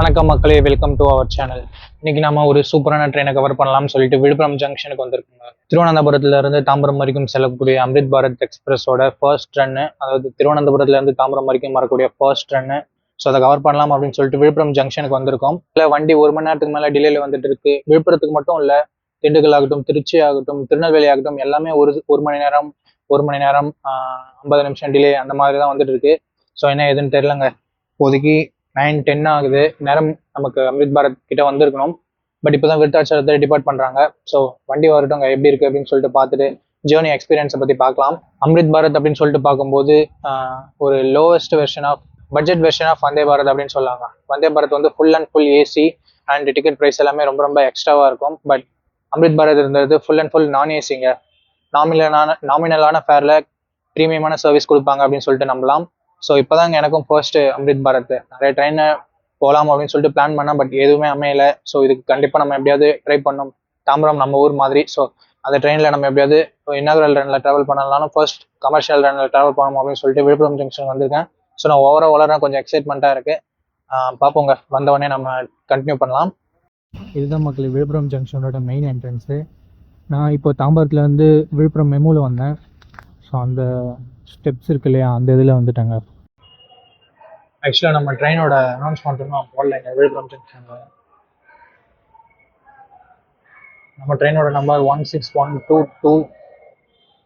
வணக்கம் மக்களே, welcome to our channel. இன்னைக்கு நம்ம ஒரு சூப்பரான ட்ரெயினை கவர் பண்ணலாம்னு சொல்லிட்டு விழுப்புரம் ஜங்ஷனுக்கு வந்திருக்கோங்க. திருவனந்தபுரத்துல இருந்து தாம்பரம் வரைக்கும் செல்லக்கூடிய அம்ரித் பாரத் எக்ஸ்பிரஸோட ஃபர்ஸ்ட் ரன்னு, அதாவது திருவனந்தபுரத்துல இருந்து தாம்பரம் வரைக்கும் வரக்கூடிய ஃபர்ஸ்ட் ரன்னு. ஸோ அதை கவர் பண்ணலாம் அப்படின்னு சொல்லிட்டு விழுப்புரம் ஜங்ஷனுக்கு வந்திருக்கோம். இல்லை வண்டி 1 மணி நேரத்துக்கு மேலே டிலேல வந்துட்டு இருக்கு. விழுப்புரத்துக்கு மட்டும் இல்லை, திண்டுக்கல் ஆகட்டும், திருச்சி ஆகட்டும், திருநெல்வேலி ஆகட்டும், எல்லாமே ஒரு மணி நேரம் 50 நிமிஷம் டிலே அந்த மாதிரி தான் வந்துட்டு இருக்கு. ஸோ என்ன எதுன்னு தெரியலங்க. இப்போதைக்கு 9:10 ஆகுது. நேரம் நமக்கு அம்ரித் பாரத் கிட்ட வந்திருக்கணும். பட் இப்போ தான் விருத்தாச்சலத்தை டிபார்ட் பண்ணுறாங்க. ஸோ வண்டி வரட்டும், எப்படி இருக்குது அப்படின்னு சொல்லிட்டு பார்த்துட்டு ஜேர்னி எக்ஸ்பீரியன்ஸை பற்றி பார்க்கலாம். அம்ரித் பாரத் அப்படின்னு சொல்லிட்டு பார்க்கும்போது ஒரு lowest version of budget version of Vande Bharat அப்படின்னு சொல்லாங்க. வந்தே பாரத் வந்து full and full AC and ticket price எல்லாமே ரொம்ப ரொம்ப எக்ஸ்ட்ராவாக இருக்கும். பட் அம்ரித் பாரத் இருந்தது ஃபுல் அண்ட் ஃபுல் நான் ஏசிங்க. நாமினலான ஃபேரில் ப்ரீமியமான சர்வீஸ் கொடுப்பாங்க அப்படின்னு சொல்லிட்டு நம்பலாம். ஸோ இப்போதாங்க எனக்கும் ஃபர்ஸ்ட் அம்ரித் பாரத். நிறைய ட்ரெயினை போகலாம் அப்படின்னு சொல்லிட்டு பிளான் பண்ணேன், பட் எதுவுமே அமையலை. ஸோ இதுக்கு கண்டிப்பாக நம்ம எப்படியாவது ட்ரை பண்ணோம். தாம்பரம் நம்ம ஊர் மாதிரி. ஸோ அந்த ட்ரெயினில் நம்ம எப்படியாவது இன்னாகுரல் ரன்னில் ட்ராவல் பண்ணலாம்னு ஃபர்ஸ்ட் கமர்ஷியல் ரன்னில் ட்ராவல் பண்ணணும் அப்படின்னு சொல்லிட்டு விழுப்புரம் ஜங்ஷன் வந்திருக்கேன். ஸோ நான் ஓவராக கொஞ்சம் எக்ஸைட்மெண்ட்டாக இருக்குது. பார்ப்போங்க, வந்தவொடனே நம்ம கண்டினியூ பண்ணலாம். இதுதான் மக்கள் விழுப்புரம் ஜங்ஷனோட மெயின் என்ட்ரன்ஸு. நான் இப்போ தாம்பரத்துலேருந்து விழுப்புரம் மெமோவில் வந்தேன். ஸோ அந்த ஸ்டெப்ஸ் இருக்கு இல்லையா, அந்த இதில் வந்துட்டாங்க. ஆக்சுவலாக நம்ம ட்ரெயினோட அனௌன்ஸ்மெண்ட் இன்னும் போடலைங்க விழுப்புரம் ஜங்ஷனில். நம்ம ட்ரெயினோட நம்பர் 16122.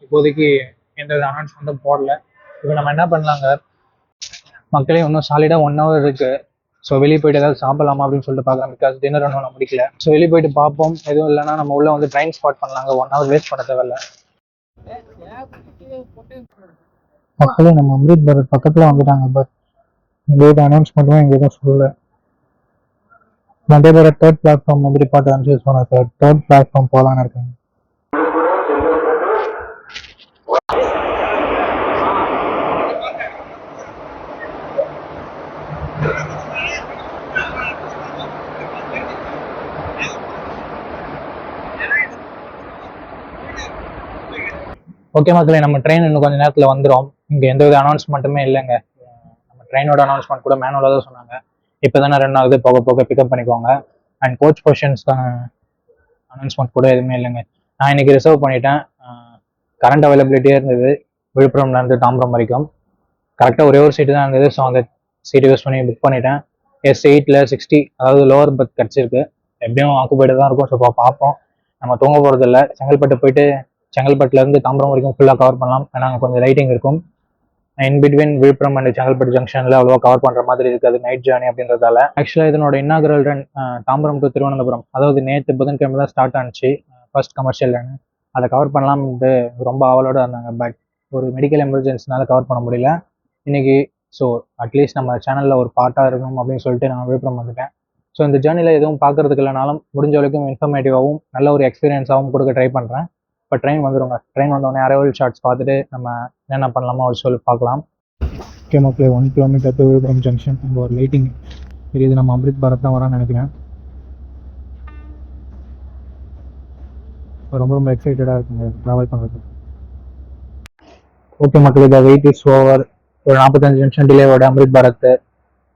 இப்போதைக்கு எந்த அனௌன்ஸ்மெண்ட்டும் போடல. இப்போ நம்ம என்ன பண்ணலாங்க, மக்களே இன்னும் சாலிடாக 1 hour இருக்குது. ஸோ வெளியே போயிட்டு ஏதாவது சாப்பிடலாமா அப்படின்னு சொல்லிட்டு பார்க்கலாம். பிகாஸ் டின்னர் ஒன்றும் நான் முடிக்கல. ஸோ வெளியே போயிட்டு பார்ப்போம். எதுவும் இல்லைன்னா நம்ம உள்ள வந்து ட்ரெயின் ஸ்பாட் பண்ணலாங்க. 1 hour வேஸ்ட் பண்ண தேவையில்ல. மக்களே நம்ம அம்ரித் பாரத் பக்கத்தில் வந்துட்டாங்க. பட் எங்களோட அனௌன்ஸ்மெண்ட்டும் எங்க எதுவும் சொல்லலை. வந்தே பாரத் 3rd பிளாட்ஃபார்ம் வந்து டிபார்ட் ஆனிச்சு. ஸோ நான் 3rd பிளாட்ஃபார்ம் போகலான்னு இருக்கேன். ஓகே மக்களே, நம்ம ட்ரெயின் இன்னும் கொஞ்சம் நேரத்தில் வந்துடும். இங்கே எந்த வித அனௌன்ஸ்மெண்ட்டுமே இல்லைங்க. நம்ம ட்ரெயினோட அனௌன்ஸ்மெண்ட் கூட மேனுவலாக தான் சொன்னாங்க. இப்போ தானே ரன் ஆகுது, போக போக பிக்கப் பண்ணிக்குவாங்க. அண்ட் கோச் பொசிஷன்ஸ் தான் அனௌன்ஸ்மெண்ட் கூட எதுவுமே இல்லைங்க. நான் இன்னைக்கு ரிசர்வ் பண்ணிட்டேன். கரண்ட் அவைலபிலிட்டியாக இருந்தது விழுப்புரம்லேருந்து தாம்பரம் வரைக்கும். கரெக்டாக ஒரே ஒரு சீட்டு தான் இருந்தது. ஸோ அந்த சீட்டு யூஸ் பண்ணி புக் பண்ணிட்டேன். S8ல் 60, அதாவது லோவர் பர்த் கிடச்சிருக்கு. எப்படியும் ஆக்குபைடு தான் இருக்கும். ஸோ பார்ப்போம். நம்ம தூங்க போகிறது இல்லை. செங்கல்பட்டு போயிட்டு செங்கல்பட்டுலேருந்து தாம்பரம் வரைக்கும் ஃபுல்லாக கவர் பண்ணலாம். ஏன்னா அங்கே கொஞ்சம் லைட்டிங் இருக்கும். In between Villupuram and Chengalpattu ஜங்ஷனில் அவ்வளோவா கவர் பண்ணுற மாதிரி இருக்காது, நைட் ஜேர்னி அப்படின்றதால. ஆக்சுவலாக இதனோட இன்னாகுரல் ரன் தாம்பரம் டு திருவனந்தபுரம், அதாவது நேற்று புதன்கிழமை தான் ஸ்டார்ட் ஆனிச்சு ஃபர்ஸ்ட் கமர்ஷியல் ரன். அதை கவர் பண்ணலாம்னு ரொம்ப ஆவலோடு இருந்தாங்க. பட் ஒரு மெடிக்கல் எமர்ஜென்சினால கவர் பண்ண முடியல இன்னைக்கு. ஸோ அட்லீஸ்ட் நம்ம சேனலில் ஒரு பார்ட்டாக இருக்கணும் அப்படின்னு சொல்லிட்டு நான் விழுப்புரம் வந்துட்டேன். ஸோ இந்த ஜேர்னியில் எதுவும் பார்க்கறதுக்கு இல்லைனாலும் முடிஞ்ச வரைக்கும் இன்ஃபர்மேட்டிவாகவும் நல்ல ஒரு எக்ஸ்பீரியன்ஸாகவும் கொடுக்க ட்ரை பண்ணுறேன். இப்போ ட்ரெயின் வந்துடுங்க. ட்ரெயின் வந்தோடனே அரைவல் ஷார்ட்ஸ் பார்த்துட்டு நம்ம என்ன பண்ணலாமோ அவர் சொல்லி பார்க்கலாம். ஓகே மக்களே, 1 கிலோமீட்டர் டு விழுப்புரம் ஜங்ஷன். இங்கே ஒரு லைட்டிங் தெரியுது. நம்ம அம்ரித் பாரத் தான் வரான்னு நினைக்கிறேன். ரொம்ப எக்ஸைட்டடாக இருக்குங்க ட்ராவல் பண்ணுறது. ஓகே மக்களே, இந்த வெயிட் இஸ் ஓவர். ஒரு 45 நிமிஷம் டிலேவோட அம்ரித் பாரத்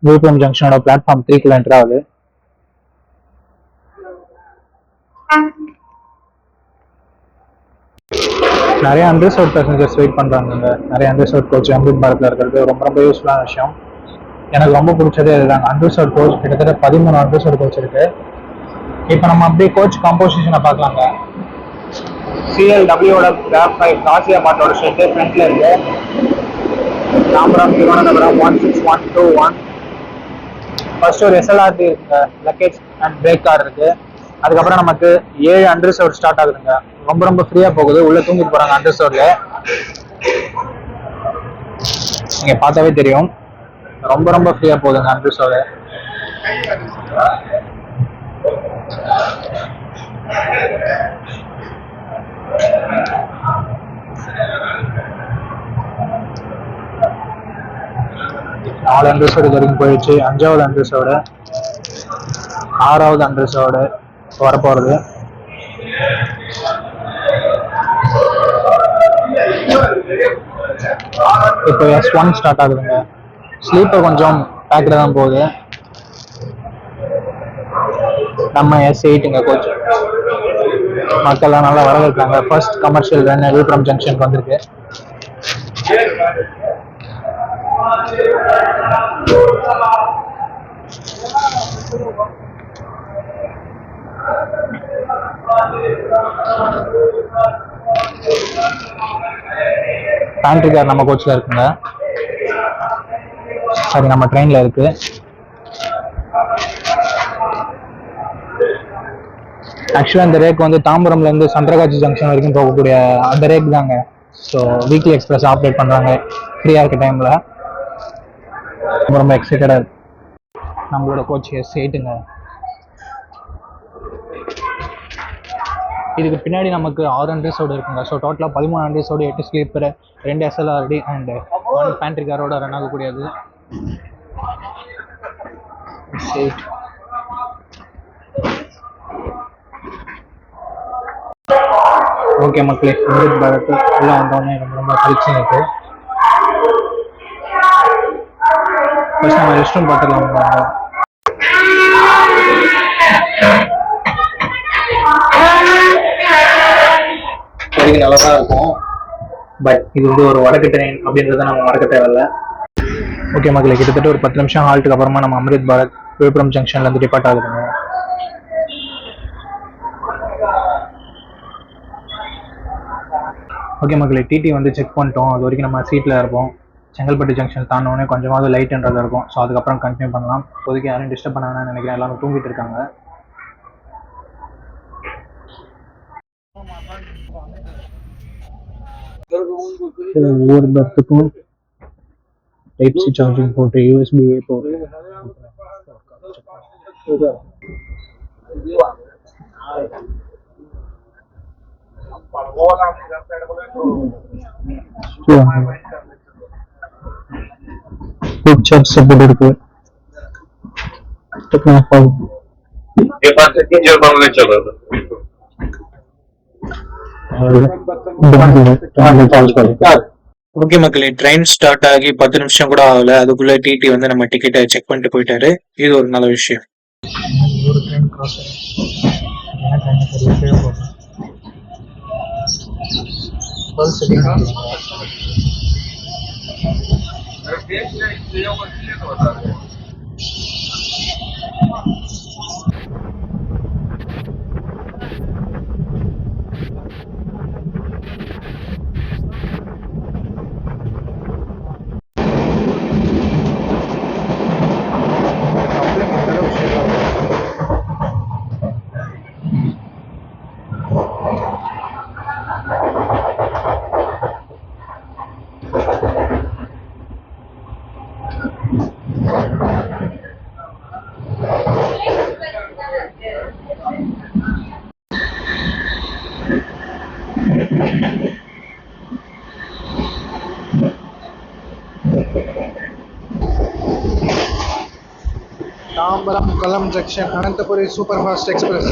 விழுப்புரம் ஜங்ஷனோட பிளாட்ஃபார்ம் 3 என்டர் ஆகுது. நிறைய அண்டர்சர்வ்ட் பேசஞ்சர்ஸ் வெயிட் பண்ணுறாங்க. நிறைய அண்டர்சர்வ்ட் கோச் அம்ரித் பாரத்ல இருக்கிறது ரொம்ப யூஸ்ஃபுல்லான விஷயம். எனக்கு ரொம்ப பிடிச்சதே இதுதாங்க. அண்டர்சர்வ்ட் கோச் கிட்டத்தட்ட 13 அண்டர்சர்வ்ட் கோச் இருக்கு. இப்போ நம்ம அப்படியே கோச் காம்போசிஷனை பார்க்கலாங்க. CLWோட கிராஃபைட் காசியா மாட்டோட ஷெட்டு ஃப்ரண்ட்ல இருக்கு. தாம்பரம் திருவனந்தபுரம் 16121. ஃபர்ஸ்ட் ஒரு SLRT இருக்குங்க, லக்கேஜ் அண்ட் பிரேக் கார் இருக்கு. அதுக்கப்புறம் நமக்கு 7 அண்டர்சர்வ்ட் ஸ்டார்ட் ஆகுதுங்க. ரொம்ப ஃப்ரீயா போகுது. உள்ள தூங்கிட்டு போறாங்க அண்டர்சர்வ்ட்ல. நீங்க பார்த்தாவே தெரியும், ரொம்ப ஃப்ரீயா போகுதுங்க அண்டர்சர்வ்ட். நாலு அண்டர்சர்வ்ட் வரைக்கும் போயிடுச்சு. 5வது அண்டர்சர்வ்ட், 6வது அண்டர்சர்வ்ட் வரப்போறது. இப்போ S1 ஸ்டார்ட் ஆகுதுங்க. ஸ்லீப்பர் கொஞ்சம் பேக்கில் தான் போகுது. நம்ம S8ங்க கோச். மக்கள்லாம் நல்லா வரவேற்கிறாங்க. ஃபர்ஸ்ட் கமர்ஷியல் ரன் விழுப்புரம் ஜங்ஷனுக்கு வந்திருக்கு. பேண்ட்ரி கார் நம்ம கோச்ல இருக்குங்க. அது நம்ம ட்ரெயின்ல இருக்கு. ஆக்சுவலா இந்த ரேக் வந்து தாம்பரம்ல இருந்து சந்திரகாட்சி ஜங்ஷன் வரைக்கும் போகக்கூடிய அந்த ரேக் தாங்க. ஸோ வீக்லி எக்ஸ்பிரஸ் ஆப்ரேட் பண்றாங்க ஃப்ரீயா இருக்க டைம்ல. ரொம்ப எக்ஸைட்டடா இருக்கு. நம்மளோட கோச் S8ங்க. இதுக்கு பின்னாடி நமக்கு 6 என்ட்ரிஸோடு இருக்குங்க. ஸோ டோட்டலாக 13 என்ட்ரிஸோடு 8 ஸ்லீப்பர், 2 SLRD அண்ட் 1 பேண்ட்ரி காரோட ரன் ஆகக்கூடியது. ஓகே மக்களே, அமிர்த் பாரத் உள்ள வந்தோடனே ரொம்ப கழிச்சு இருக்கு. ஃபர்ஸ்ட் நம்ம ரெஸ்ட் ரூம் பார்த்துக்கலாம். வரைக்கும் நல்லா தான் இருக்கும். பட் இது வந்து ஒரு வடக்கு ட்ரெயின் அப்படின்றத நம்ம மறக்க தேவையில்ல. ஓகே மக்களே, கிட்டத்தட்ட ஒரு 10 நிமிஷம் ஹால்ட்டுக்கு அப்புறமா நம்ம அமிர்த் பாரத் விழுப்புரம் ஜங்ஷன்ல இருந்து டிபார்ட் ஆகுதுங்க. ஓகே மக்களே, டிடி வந்து செக் பண்ணிட்டோம். அது வரைக்கும் நம்ம சீட்ல இருப்போம். செங்கல்பட்டு ஜங்ஷன் தாண்டோடனே கொஞ்சமாவது லைட்ன்றது இருக்கும். ஸோ அதுக்கப்புறம் கண்டினியூ பண்ணலாம். இப்போதைக்கு யாரும் டிஸ்டர்ப் பண்ணாங்கன்னு நினைக்கிறேன். எல்லாரும் தூங்கிட்டு இருக்காங்க. ஒவ்வொரு பர்த்துக்கும் டைப் சி சார்ஜிங் போட்டு USB-A போட்டு चार्ज सपोर्ट இருக்கு. ये बात है कि जर्मन में चल रहा था ஓகே மக்களே, ட்ரெயின் ஸ்டார்ட் ஆகி 10 நிமிஷம் கூட ஆகல. அதுக்குள்ள டிடி வந்து நம்ம டிக்கெட்டை செக் பண்ணிட்டு போயிட்டாரு. இது ஒரு நல்ல விஷயம். Tambaram Kollam junction Ananthapuri super fast express.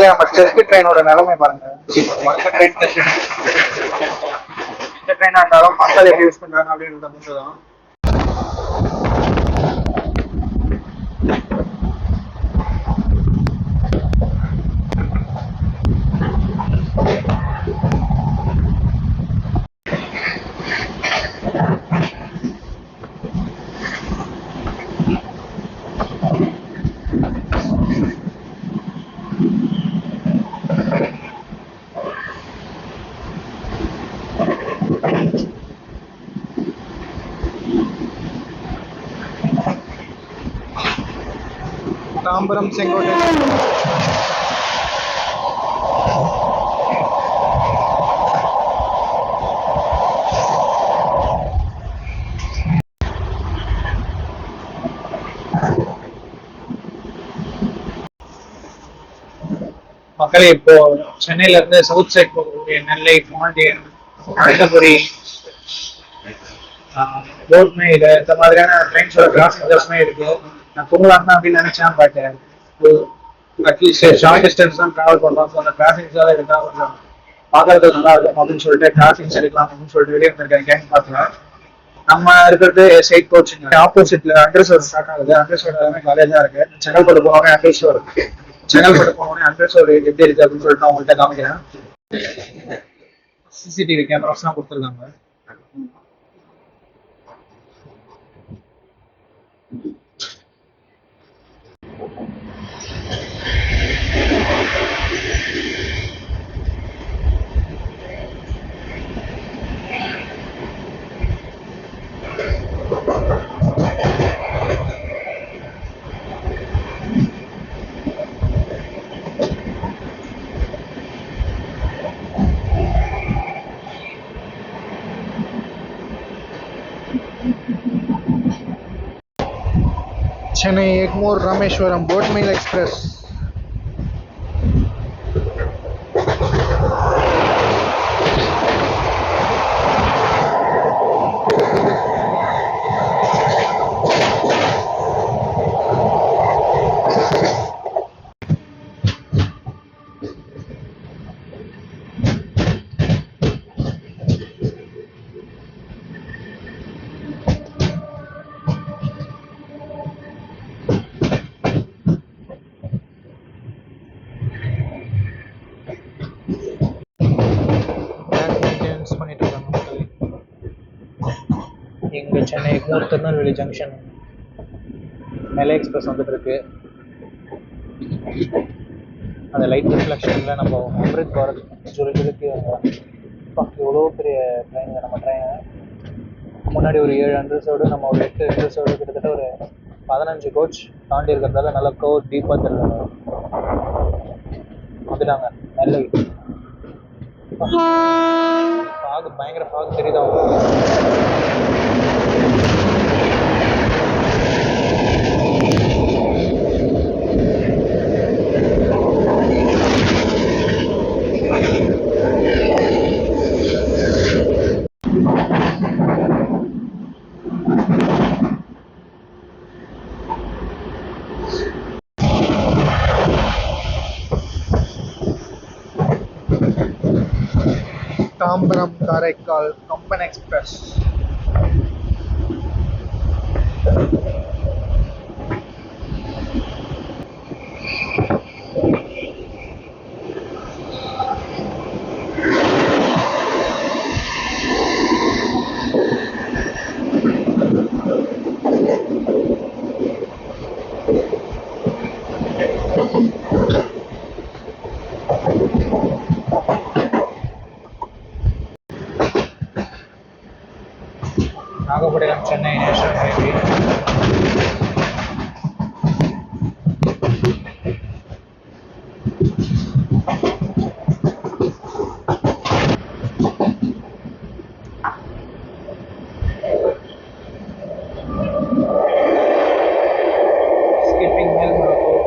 நம்ம டெஸ்ட் ட்ரெயினோட நிலைமை பாருங்க. இந்த ட்ரெயினா இருந்தாலும் மக்கள் எப்படி யூஸ் பண்றாங்க அப்படின்றத மட்டும்தான். தாம்பரம் செங்கோட்டை மக்களே, இப்போ சென்னையில இருந்து சவுத் சைட் போகக்கூடிய நெல்லை, பாண்டியன், அனந்தபுரி, போட்மேடு இந்த மாதிரியான ட்ரெயின்ஸோட கிராஸ் இருக்கு. நான் தூங்கலாம் தான் அப்படின்னு நினைச்சேன். பட் அட்லீஸ்ட் ஷார்ட் டிஸ்டன்ஸ் தான் டிராவல் பண்றோம். ஸோ அந்த டிராஃபிக்ஸ் எல்லாம் எடுத்தா கொஞ்சம் பார்க்கறதுக்கு நல்லா இருக்கும் அப்படின்னு சொல்லிட்டு டிராஃபிக்ஸ் எடுக்கலாம் அப்படின்னு சொல்லிட்டு வெளியே வந்திருக்கேன் கேங் பார்த்துல. நம்ம இருக்கிறது எயிட் கோச்சிங் ஆப்போசிட்ல அண்டர்சோர் ஸ்டார்ட் ஆகுது. அண்டர்சோர் எல்லாமே காலேஜா இருக்கு. செங்கல்பட்டு போவாங்க அண்டர்சோர், செங்கல்பட்டு போனோடனே அண்டர்சோர் எப்படி இருக்கு அப்படின்னு சொல்லிட்டு அவங்கள்ட்ட காமிக்கிறேன். சிசிடிவி கேமராஸ் எல்லாம் கொடுத்துருக்காங்க. Chennai Egmore Rameswaram boat mail express. எங்க சென்னை எக்மோர் திருநெல்வேலி ஜங்ஷன் மெலே எக்ஸ்பிரஸ் வந்துட்டு இருக்கு. அந்த லைட் ரிஃப்ளெக்ஷனில் நம்ம அம்ரித் பாரத் ஜுருக்கு எவ்வளோ பெரிய ட்ரெயின் நம்ம ட்ரெயின். முன்னாடி ஒரு 7 அண்டர்ஸோடு நம்ம ஒரு 8 அண்டர்ஸோடு கிட்டத்தட்ட ஒரு 15 கோச் தாண்டி இருக்கிறதால நல்லா கவர் டீப்பாக தெரியல வந்துட்டாங்க. நெல்லை ஃபாக், பயங்கர ஃபாக் தெரியுதா? Tambaram Karaikal Kamban express. Nagapattinam Chennai national highway. Skipping Melmaruvathur.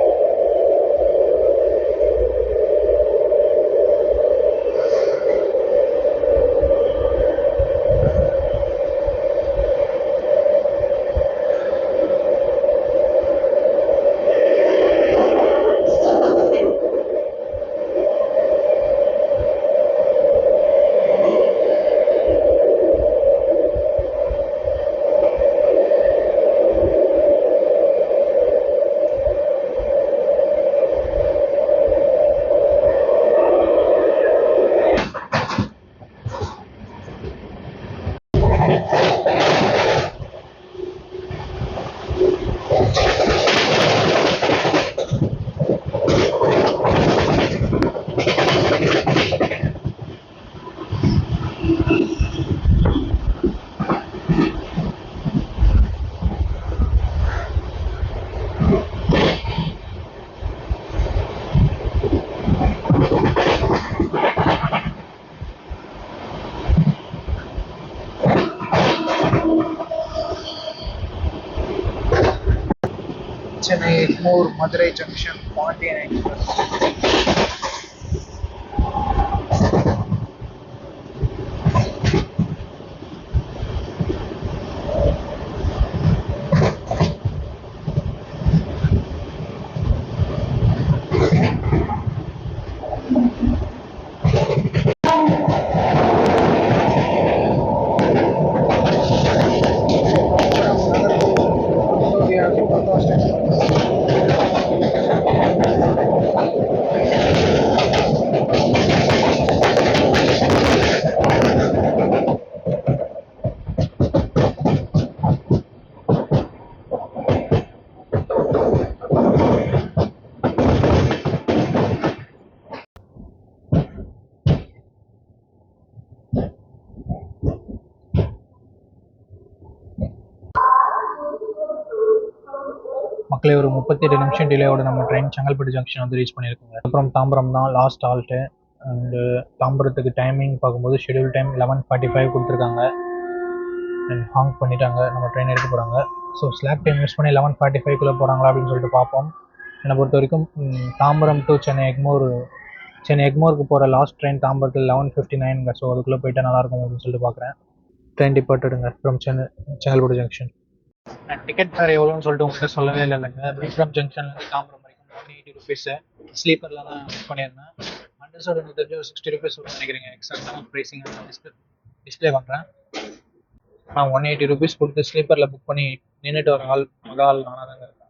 Chennai Egmore Madurai junction Pandian express. மக்களே ஒரு 38 நிமிஷம் டிலேயோட நம்ம ட்ரெயின் செங்கல்பட்டு ஜங்ஷன் வந்து ரீச் பண்ணியிருக்கோங்க. அப்புறம் தாம்பரம் தான் லாஸ்ட் ஹால்ட்டு. அண்டு தாம்பரத்துக்கு டைமிங் பார்க்கும்போது ஷெடியூல் டைம் 11:45 கொடுத்துருக்காங்க. அண்ட் ஹாங் பண்ணிட்டாங்க, நம்ம ட்ரெயின் எடுக்க போகிறாங்க. ஸோ ஸ்லாக் டைம் யூஸ் பண்ணி 11:45 போகிறாங்களா அப்படின்னு சொல்லிட்டு பார்ப்போம். என்னை பொறுத்த வரைக்கும் தாம்பரம் டு சென்னை எக்மோருக்கு போகிற லாஸ்ட் ட்ரெயின் தாம்பரத்தில் 11:59. ஸோ அதுக்குள்ளே போயிட்டா நல்லாயிருக்கும் அப்படின்னு சொல்லிட்டு பார்க்குறேன். ட்ரெயின் டிபார்ட்டடுங்க from Chengalpattu junction. Ticket fare எவ்வளோன்னு சொல்லிட்டு உங்கள்கிட்ட சொல்லவே இல்லைங்க. விழுப்புரம் ஜங்ஷன்லேருந்து தாம்பரம் வரைக்கும் 180 ருபீஸு. ஸ்லீப்பரில் தான் புக் பண்ணியிருந்தேன். அண்டர்ஸ்டாண்ட் எனக்கு தெரிஞ்சு ஒரு 60 ருபீஸ் வரும்னு நினைக்கிறீங்க. எக்ஸாக்டாக ப்ரைஸிங் டிஸ்பிளே பண்ணுறேன். நான் 180 ருபீஸ் கொடுத்து ஸ்லீப்பரில் புக் பண்ணி நின்றுட்டு வர ஆள் நானாக தாங்க இருக்கேன்.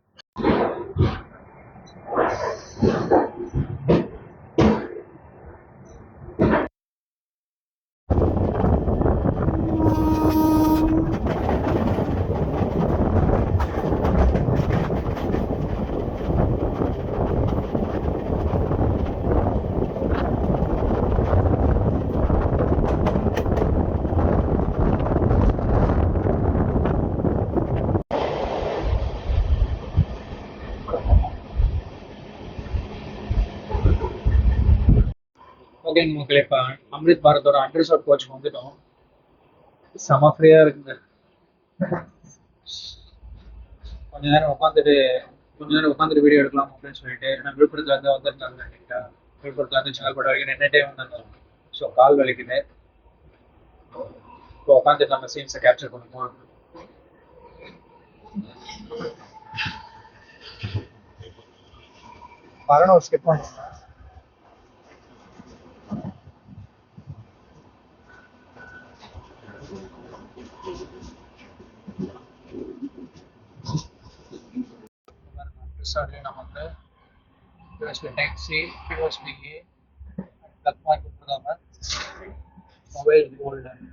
ஓகேங்க மக்களே, இப்போ அம்ரித் பாரத்தோட அண்டர்ஸ்டாண்ட் கோச்சுக்கு வந்துட்டோம். செம ஃப்ரீயாக இருக்குங்க. கொஞ்ச நேரம் உட்காந்துட்டு வீடியோ எடுக்கலாம் அப்படின்னு சொல்லிட்டு நான் விழுப்புரத்துல இருந்து வந்திருந்தாங்க. விழுப்புரத்துல இருந்து செங்கல்பட்டு வரைக்கும் நின்றுட்டே வந்திருந்தோம். ஸோ கால் வலிக்குது. இப்போ உட்காந்துட்டு நம்ம சீன்ஸை கேப்சர் பண்ணுவோம். வரணும் ஒரு ஸ்கிப் பண்ணுவோம். நம்ம வந்து டாக்ஸி யூஎஸ்பிக்கு பிளக் பாயிண்ட் கொடுத்துருக்காங்க. மொபைல் ஹோல்டர்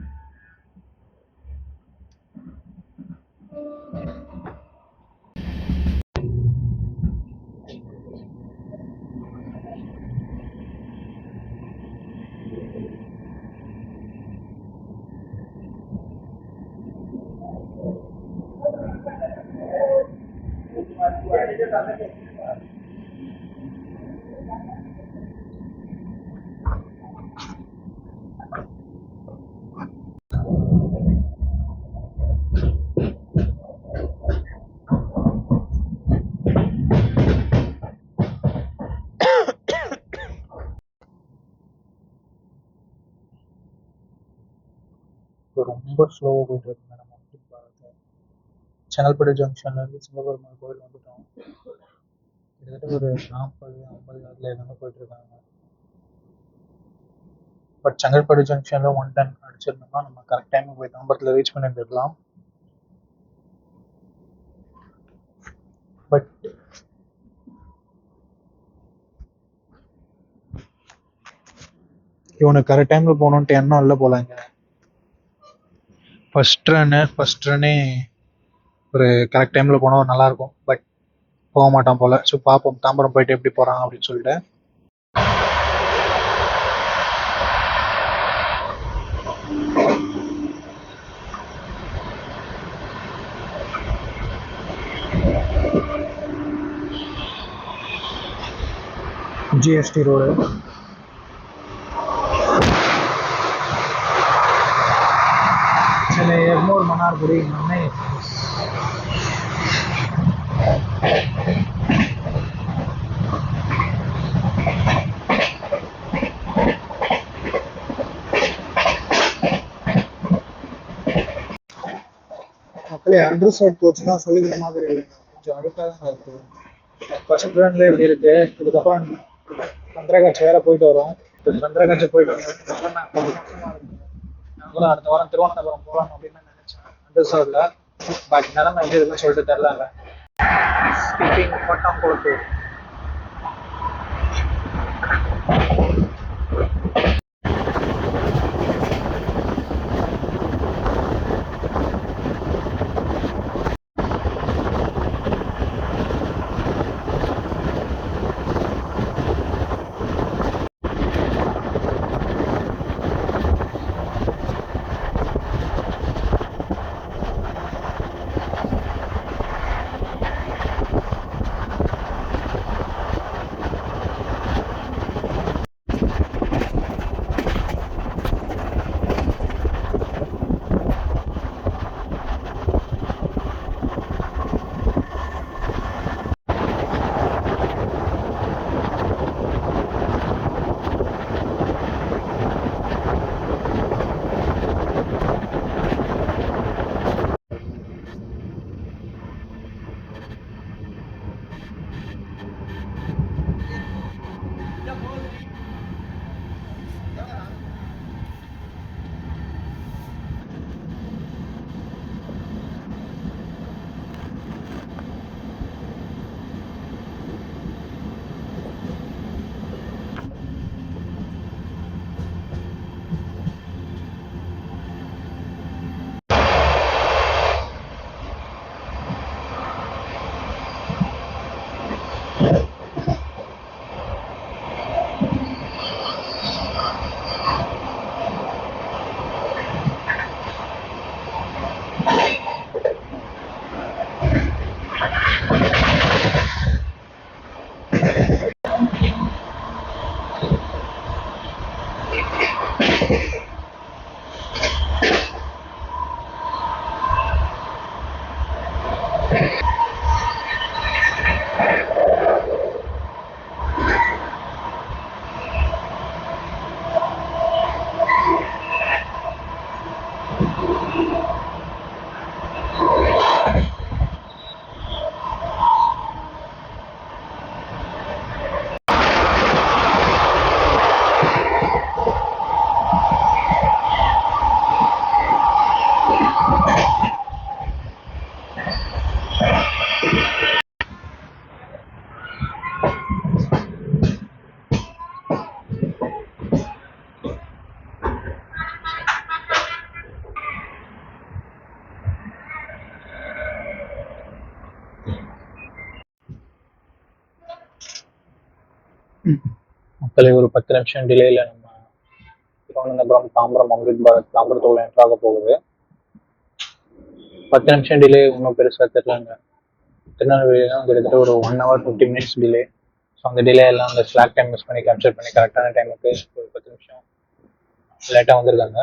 ரொம்ப ஸ்லோவாக போயிட்டு இருக்குங்க. நம்ம செங்கல்பட்டு ஜங்ஷன்லேருந்து சிவபெருமாள் கோயில் வந்துட்டோம். கிட்டத்தட்ட ஒரு 40-50 அதில் எல்லாமே போயிட்டு இருக்காங்க. பட் செங்கல்பட்டு ஜங்ஷனில் 110 அடிச்சிருந்தோம்னா நம்ம கரெக்ட் டைமுக்கு போய் தாம்பரத்தில் ரீச் பண்ணிட்டுருக்கலாம். பட் இவனுக்கு கரெக்ட் டைமில் போகணுன்ட்டு எண்ணம் இல்லை போலாங்க. ஃபர்ஸ்ட் ரன்னே ஒரு கரெக்ட் டைமில் போனால் நல்லாயிருக்கும். பட் போக மாட்டான் போல். ஸோ பார்ப்போம் தாம்பரம் போயிட்டு எப்படி போகிறான் அப்படின்னு சொல்லிட்டு. ஜிஎஸ்டி ரோடு சென்னை எக்மோர் மன்னார்குடி மண்ணை மக்களே அண்டர்ஸ்டாண்ட் கோச் தான் சொல்லிக்கிற மாதிரி இல்லை. கொஞ்சம் அழுக்காக தான் இருக்கு. ஃபர்ஸ்ட் ரன்ல இப்படி இருக்கு. இதுக்கப்புறம் சந்திரகாட்சி வேற போயிட்டு வரோம். சந்திரகாட்சி போயிட்டு வரோம். கூட அடுத்த வாரம் திருவனந்தபுரம் போகலாம் அப்படின்னு நினைச்சேன் அண்டர்ஸ்டாண்ட்ல. பட் நிலைமை எப்படி இருக்குன்னு சொல்லிட்டு தெரியல. ஸ்கிப்பிங் பட்டம் போட்டு மக்களே ஒரு 10 நிமிஷம் டிலேயில் நம்ம திருவனந்தபுரம் தாம்பரம் அம்ரித் பாரத் தாம்பரத்தோட என்ட்ரு ஆக போகுது. 10 நிமிஷம் டிலே இன்னும் பெருசாக தெரியலங்க. திருநெல்வேலிலாம் கிட்டத்தட்ட ஒரு 1 hour 50 minutes டிலே. ஸோ அந்த டிலே எல்லாம் அந்த ஸ்லாக் டைம் யூஸ் பண்ணி கேப்சர் பண்ணி கரெக்டான டைமுக்கு ஒரு 10 நிமிஷம் லேட்டாக வந்திருக்காங்க.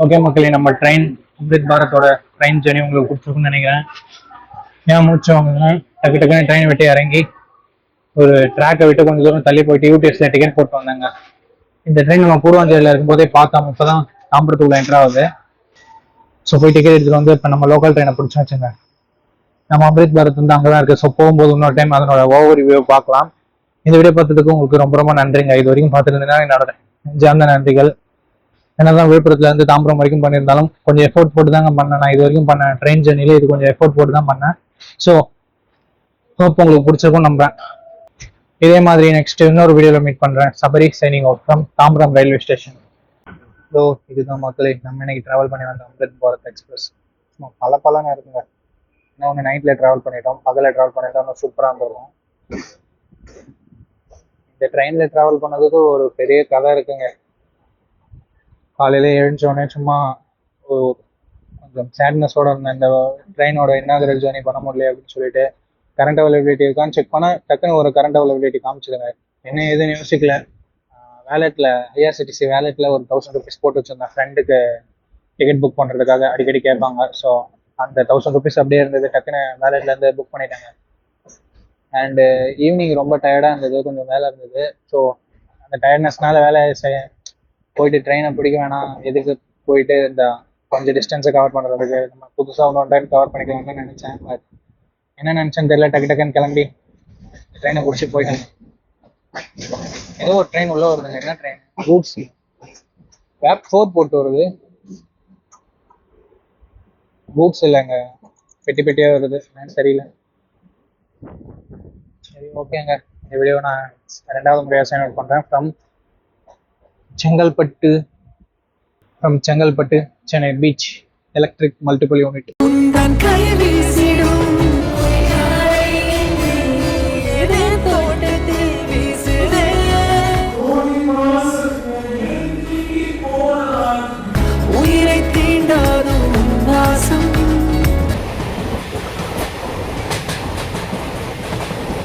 ஓகே மக்களே, நம்ம ட்ரெயின் அம்ரித் பாரத்தோட ட்ரெயின் ஜர்னி உங்களுக்கு பிடிச்சிருக்குன்னு நினைக்கிறேன். ஏன் மூச்சவங்க டக்கு டக்குன்னு ட்ரெயின் விட்டு இறங்கி ஒரு ட்ராக்கை விட்டு கொஞ்சம் தூரம் தள்ளி போயிட்டு யூடிஎஸ்ல டிக்கெட் போட்டு வந்தாங்க. இந்த ட்ரெயின் நம்ம பூர்வாஞ்சலில் இருக்கும்போதே பார்த்தோம். இப்போதான் தாம்பரத்துக்குள்ள என்ட்ரு ஆகுது. ஸோ போய் டிக்கெட் எடுத்துட்டு வந்து இப்போ நம்ம லோக்கல் ட்ரெயினை பிடிச்சி வச்சுங்க. நம்ம அம்ரித் பாரத் வந்து அங்கே தான் இருக்குது. ஸோ போகும்போது இன்னொரு டைம் அதனோட ஓவர் ரிவ்யூ பார்க்கலாம். இந்த வீடியோ பார்த்ததுக்கு உங்களுக்கு ரொம்ப ரொம்ப நன்றிங்க. இது வரைக்கும் பார்த்துட்டு இருந்தீங்கன்னா என்னோட நெஞ்சார்ந்த நன்றிகள். என்னதான் விழுப்புரத்துல இருந்து தாம்பரம் வரைக்கும் பண்ணியிருந்தாலும் கொஞ்சம் எஃபோர்ட் போட்டு தாங்க பண்ணேன். நான் இது வரைக்கும் பண்ணேன் ட்ரெயின் ஜர்னில இது கொஞ்சம் எஃபோர்ட் போட்டு தான் பண்ணேன். ஸோ ஹோப் உங்களுக்கு பிடிச்சிருக்கும் நம்புறேன். இதே மாதிரி நெக்ஸ்ட் இன்னொரு வீடியோவில் மீட் பண்றேன். Sabari signing out from Tambaram railway station. So இதுதான் மக்களே, நம்ம இன்னைக்கு டிராவல் பண்ணி வந்த அம்ரித் பாரத் எக்ஸ்பிரஸ். பல இருக்குங்க. இன்னும் ஒன்று நைட்ல டிராவல் பண்ணிட்டோம், பகலில் டிராவல் பண்ணிட்டோம், இன்னும் சூப்பராக இருந்திருக்கும். இந்த ட்ரெயினில் டிராவல் பண்ணதுக்கு ஒரு பெரிய கதை இருக்குங்க. காலையில எழுந்தோடனே சும்மா கொஞ்சம் சேட்னஸோட இருந்தேன். இந்த ட்ரெயினோட இன்னாகரல் ஜர்னி பண்ண முடியல அப்படின்னு சொல்லிட்டு கரண்ட் அவைலபிலிட்டி இருக்கான்னு செக் பண்ண டக்குன்னு ஒரு கரண்ட் அவைலபிலிட்டி காமிச்சிடுங்க. என்ன எதுன்னு யோசிக்கல. வேலெட்டில் ஐஆர்சிடிசி வேலெட்டில் ஒரு 1000 rupees போட்டு வச்சிருந்தேன். ஃப்ரெண்டுக்கு டிக்கெட் புக் பண்ணுறதுக்காக அடிக்கடி கேட்பாங்க. ஸோ அந்த 1000 rupees அப்படியே இருந்தது. டக்குன்னு வேலெட்லேருந்து புக் பண்ணிட்டாங்க. அண்டு ஈவினிங் ரொம்ப டயர்டாக இருந்தது, கொஞ்சம் வேலை இருந்தது. ஸோ அந்த டயர்ட்னஸ்னால வேலை போயிட்டு ட்ரெயினை பிடிக்க வேணாம், எதுக்கு போயிட்டு இந்த கொஞ்சம் டிஸ்டன்ஸை கவர் பண்ணுறதுக்கு நம்ம புதுசாக இன்னொரு டைம் கவர் பண்ணிக்கலாம்னு நினச்சேன். பட் என்ன நினச்சேன்னு தெரியல, டக்கு டக்குன்னு கிளம்பி ட்ரெயினை பிடிச்சி போயிட்டேன். ஏதோ ஒரு ட்ரெயின் உள்ள வருதுங்க. என்ன ட்ரெயின்? ரூட்ஸ் வேப் 4 போட்டு வருது. ரூட்ஸ் இல்லைங்க, பெட்டி பெட்டியாக வருது. சரியில்லை. சரி ஓகேங்க, இந்த வீடியோ நான் 2வது முறையாக சைன் அவுட் பண்ணுறேன். From Chengalpattu Chennai beach electric multiple unit.